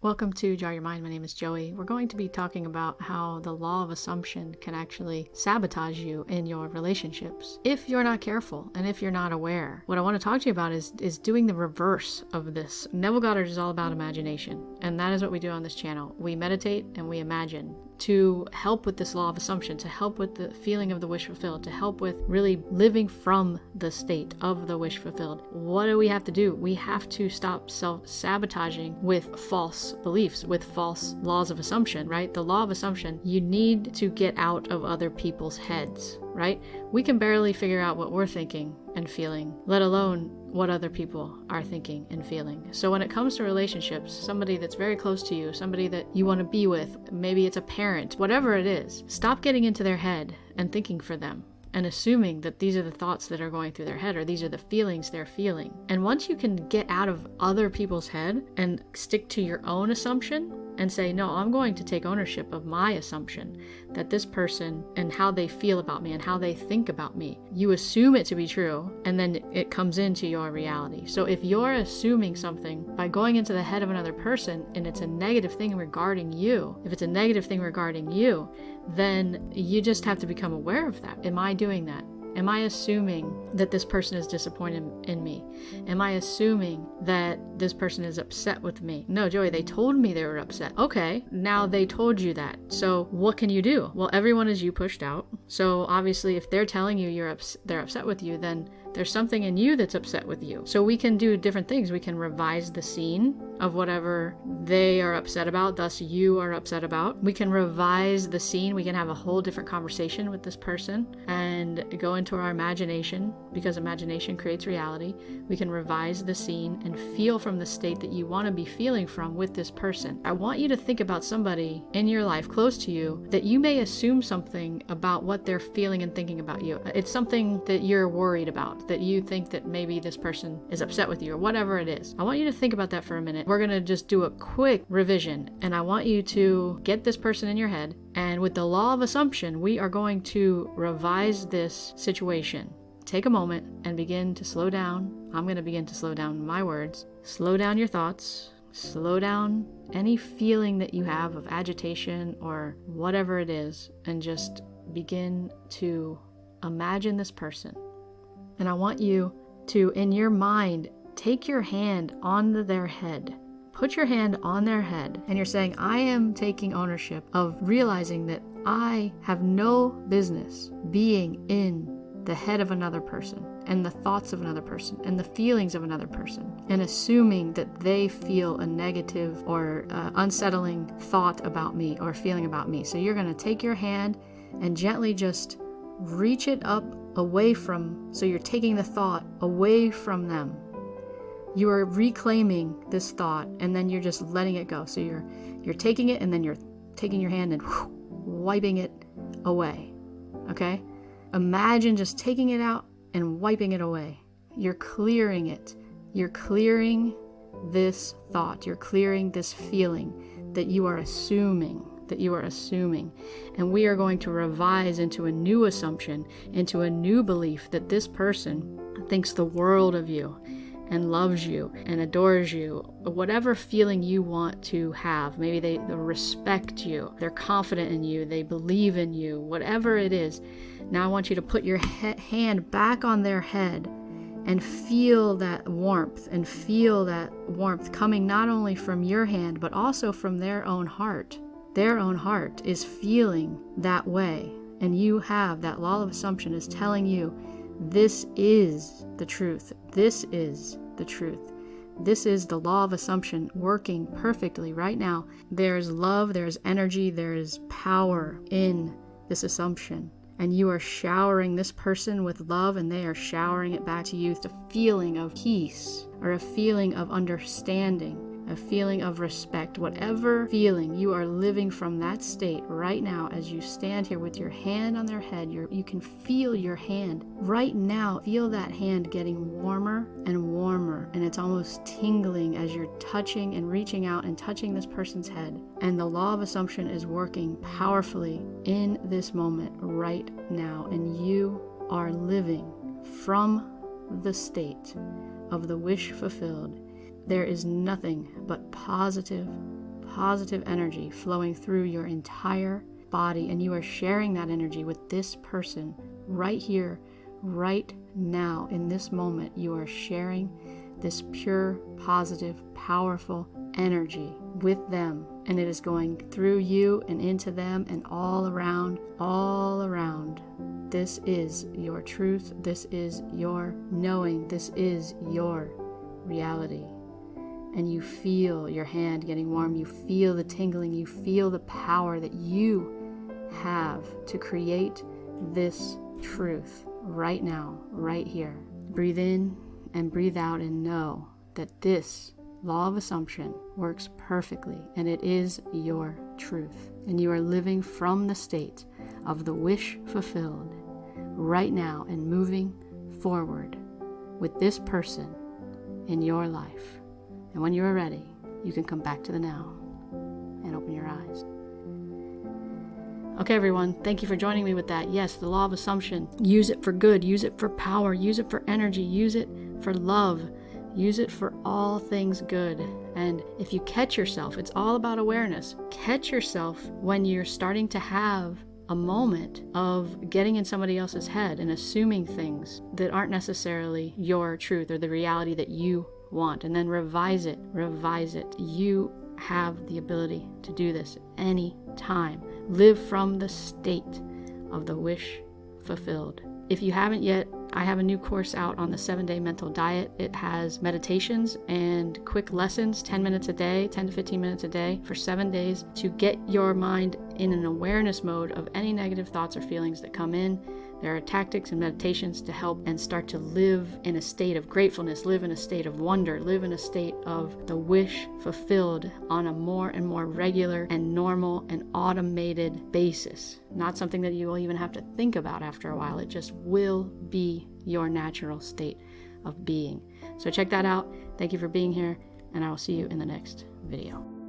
Welcome to Jar Your Mind. My name is Joey. We're going to be talking about how the law of assumption can actually sabotage you in your relationships if you're not careful and if you're not aware. What I want to talk to you about is doing the reverse of this. Neville Goddard is all about imagination, and that is what we do on this channel. We meditate and we imagine to help with this law of assumption, to help with the feeling of the wish fulfilled, to help with really living from the state of the wish fulfilled. What do we have to do? We have to stop self-sabotaging with false beliefs, with false laws of assumption, right? The law of assumption, you need to get out of other people's heads, right? We can barely figure out what we're thinking and feeling, let alone what other people are thinking and feeling. So when it comes to relationships, somebody that's very close to you, somebody that you want to be with, maybe it's a parent, whatever it is, stop getting into their head and thinking for them and assuming that these are the thoughts that are going through their head or these are the feelings they're feeling. And once you can get out of other people's head and stick to your own assumption and say, no, I'm going to take ownership of my assumption that this person and how they feel about me and how they think about me. You assume it to be true, and then it comes into your reality. So if you're assuming something by going into the head of another person and it's a negative thing regarding you, then you just have to become aware of that. Am I doing that? Am I assuming that this person is disappointed in me? Am I assuming that this person is upset with me? No, Joey, they told me they were upset. Okay, now they told you that. So what can you do? Well, everyone is you pushed out. So obviously if they're telling you they're upset with you, then there's something in you that's upset with you. So we can do different things. We can revise the scene of whatever they are upset about, thus you are upset about. We can revise the scene. We can have a whole different conversation with this person and go into our imagination, because imagination creates reality. We can revise the scene and feel from the state that you want to be feeling from with this person. I want you to think about somebody in your life close to you that you may assume something about what they're feeling and thinking about you. It's something that you're worried about, that you think that maybe this person is upset with you or whatever it is. I want you to think about that for a minute. We're going to just do a quick revision, and I want you to get this person in your head, and with the law of assumption, we are going to revise this situation. Take a moment and begin to slow down. I'm going to begin to slow down my words. Slow down your thoughts. Slow down any feeling that you have of agitation or whatever it is, and just begin to imagine this person. And I want you to, in your mind, take your hand on their head. Put your hand on their head, and you're saying, I am taking ownership of realizing that I have no business being in the head of another person and the thoughts of another person and the feelings of another person, and assuming that they feel a negative or unsettling thought about me or feeling about me. So you're going to take your hand and gently just reach it up away from, so you're taking the thought away from them. You are reclaiming this thought, and then you're just letting it go. So you're taking it, and then you're taking your hand and wiping it away. Okay? Imagine just taking it out and wiping it away. You're clearing it. You're clearing this thought. You're clearing this feeling that you are assuming. And we are going to revise into a new assumption, into a new belief that this person thinks the world of you and loves you and adores you. Whatever feeling you want to have, maybe they respect you, they're confident in you, they believe in you, whatever it is. Now I want you to put your hand back on their head and feel that warmth, coming not only from your hand but also from their own heart. Their own heart is feeling that way, and you have that law of assumption is telling you this is the truth. This is the truth. This is the law of assumption working perfectly right now. There's love, there's energy, there is power in this assumption. And you are showering this person with love, and they are showering it back to you with a feeling of peace or a feeling of understanding, a feeling of respect. Whatever feeling you are living from that state right now, as you stand here with your hand on their head, you can feel your hand right now. Feel that hand getting warmer and warmer, and it's almost tingling as you're touching and reaching out and touching this person's head. And the law of assumption is working powerfully in this moment right now, and you are living from the state of the wish fulfilled. There is nothing but positive positive energy flowing through your entire body, and you are sharing that energy with this person right here, right now, in this moment. You are sharing this pure, positive, powerful energy with them, and it is going through you and into them and all around, all around. This is your truth. This is your knowing. This is your reality. And you feel your hand getting warm. You feel the tingling. You feel the power that you have to create this truth right now, right here. Breathe in and breathe out and know that this law of assumption works perfectly, and it is your truth. And you are living from the state of the wish fulfilled right now and moving forward with this person in your life. And when you are ready, you can come back to the now and open your eyes. Okay, everyone, thank you for joining me with that. Yes, the law of assumption. Use it for good. Use it for power. Use it for energy. Use it for love. Use it for all things good. And if you catch yourself, it's all about awareness. Catch yourself when you're starting to have a moment of getting in somebody else's head and assuming things that aren't necessarily your truth or the reality that you want, and then revise it. You have the ability to do this any time. Live from the state of the wish fulfilled. If you haven't yet, I have a new course out on the 7-day mental diet. It has meditations and quick lessons, 10 minutes a day, 10 to 15 minutes a day for 7 days to get your mind in an awareness mode of any negative thoughts or feelings that come in. There are tactics and meditations to help and start to live in a state of gratefulness, live in a state of wonder, live in a state of the wish fulfilled on a more and more regular and normal and automated basis. Not something that you will even have to think about after a while. It just will be your natural state of being. So check that out. Thank you for being here, and I will see you in the next video.